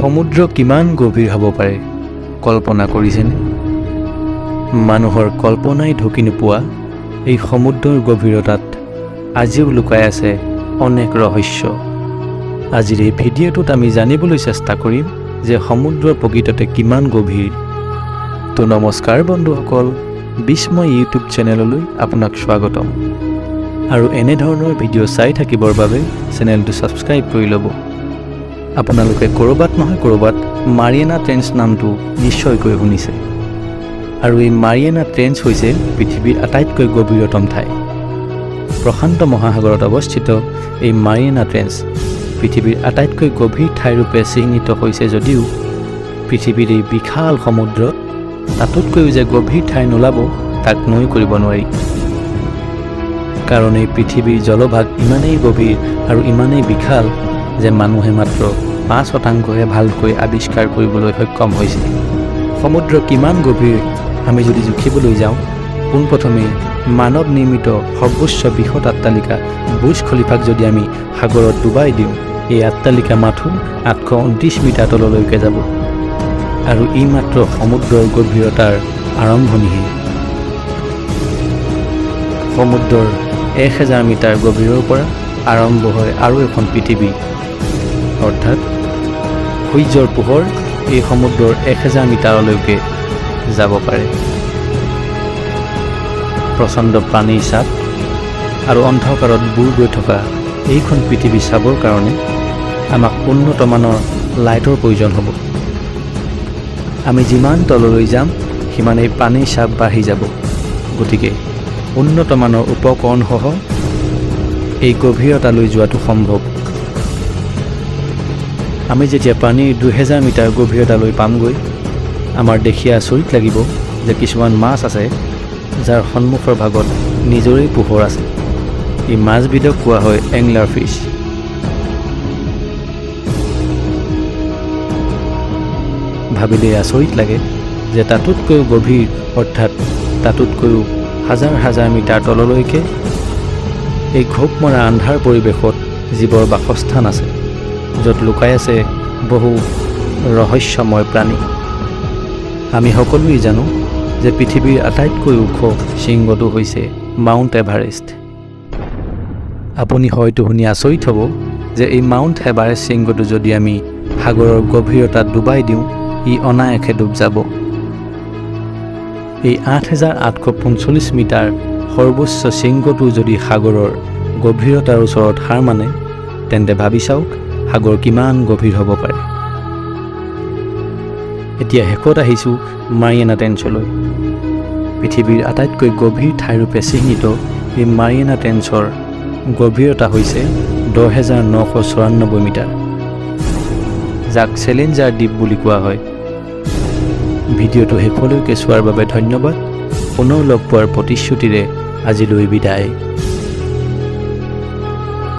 সমুদ্ৰ কিমান গভীৰ হ'ব পাৰে কল্পনা কৰিছেনে? মানুহৰ কল্পনাই ঢুকি নোপোৱা এই সমুদ্ৰৰ গভীৰতাত আজিও লুকাই আছে অনেক ৰহস্য। আজিৰ এই ভিডিঅ'টোত আমি জানিবলৈ চেষ্টা কৰিম যে সমুদ্ৰ প্ৰকৃততে কিমান গভীৰ। তো নমস্কাৰ বন্ধুসকল, বিস্ময় ইউটিউব চেনেললৈ আপোনাক স্বাগতম। আৰু এনে ধৰণৰ ভিডিঅ' চাই থাকিবৰ বাবে চেনেলটো ছাবস্ক্ৰাইব কৰি ল'ব। আপোনালোকে ক'ৰবাত নহয় ক'ৰবাত মাৰিয়ানা ট্ৰেঞ্চ নামটো নিশ্চয়কৈ শুনিছে। আৰু এই মাৰিয়ানা ট্ৰেঞ্চ হৈছে পৃথিৱীৰ আটাইতকৈ গভীৰতম ঠাই। প্ৰশান্ত মহাসাগৰত অৱস্থিত এই মাৰিয়ানা ট্ৰেঞ্চ পৃথিৱীৰ আটাইতকৈ গভীৰ ঠাইৰূপে চিহ্নিত হৈছে যদিও পৃথিৱীৰ এই বিশাল সমুদ্ৰত তাতোতকৈও যে গভীৰ ঠাই নোলাব তাক নুই কৰিব নোৱাৰি। কাৰণ এই পৃথিৱীৰ জলভাগ ইমানেই গভীৰ আৰু ইমানেই বিশাল যে মানুহে মাত্ৰ 5% ভালকৈ আৱিষ্কাৰ কৰিবলৈ সক্ষম হৈছে। সমুদ্ৰ কিমান গভীৰ আমি যদি জুখিবলৈ যাওঁ, পোনপ্ৰথমে মানৱ নিৰ্মিত সৰ্বোচ্চ বৃহৎ অট্টালিকা বুৰ্জ খলিফাক যদি আমি সাগৰত ডুবাই দিওঁ, এই অট্টালিকা মাথো 829 মিটাৰ তললৈকে যাব। আৰু ই মাত্ৰ সমুদ্ৰৰ গভীৰতাৰ আৰম্ভণিহে। সমুদ্ৰৰ 1000 মিটাৰ গভীৰৰ পৰা আৰম্ভ হয় আৰু এখন পৃথিৱী, অৰ্থাৎ সূৰ্যৰ পোহৰ এই সমুদ্ৰৰ 1000 মিটাৰলৈকে যাব পাৰে। প্ৰচণ্ড পানীৰ চাপ আৰু অন্ধকাৰত বুৰ গৈ থকা এইখন পৃথিৱী চাবৰ কাৰণে আমাক উন্নতমানৰ লাইটৰ প্ৰয়োজন হ'ব। আমি যিমান তললৈ যাম সিমানেই পানীৰ চাপ বাঢ়ি যাব। গতিকে উন্নতমানৰ উপকৰণসহ এই গভীৰতালৈ যোৱাটো সম্ভৱ। আমি যেতিয়া পানীৰ 2000 মিটাৰ গভীৰতালৈ পামগৈ, আমাৰ দেখি আচৰিত লাগিব যে কিছুমান মাছ আছে যাৰ সন্মুখৰ ভাগত নিজৰেই পোহৰ আছে। এই মাছবিধক কোৱা হয় এংলাৰ ফিছ। ভাবিলেই আচৰিত লাগে যে তাতোতকৈও গভীৰ, অৰ্থাৎ তাতোতকৈও হাজাৰ হাজাৰ মিটাৰ তললৈকে এই ঘোপ মৰা আন্ধাৰ পৰিৱেশত জীৱৰ বাসস্থান আছে, য'ত লুকাই আছে বহু ৰহস্যময় প্ৰাণী। আমি সকলোৱে জানো যে পৃথিৱীৰ আটাইতকৈ ওখ শৃংগটো হৈছে মাউণ্ট এভাৰেষ্ট। আপুনি হয়তো শুনি আচৰিত হ'ব যে এই মাউণ্ট এভাৰেষ্ট শৃংগটো যদি আমি সাগৰৰ গভীৰতাত ডুবাই দিওঁ, ই অনায়াসে ডুব যাব। এই 8845 মিটাৰ সৰ্বোচ্চ শৃংগটো যদি সাগৰৰ গভীৰতাৰ ওচৰত হাৰ মানে, তেন্তে ভাবি চাওক সাগৰ কিমান গভীৰ হ'ব পাৰে। এতিয়া শেষত আহিছোঁ মাৰিয়ানা ট্ৰেঞ্চলৈ। পৃথিৱীৰ আটাইতকৈ গভীৰ ঠাইৰূপে চিহ্নিত এই মাৰিয়ানা ট্ৰেঞ্চৰ গভীৰতা হৈছে 10994 মিটাৰ, যাক চেলেঞ্জাৰ দ্বীপ বুলি কোৱা হয়। ভিডিঅ'টো শেষলৈকে চোৱাৰ বাবে ধন্যবাদ। পুনৰ লগ পোৱাৰ প্ৰতিশ্ৰুতিৰে আজিলৈ বিদায়।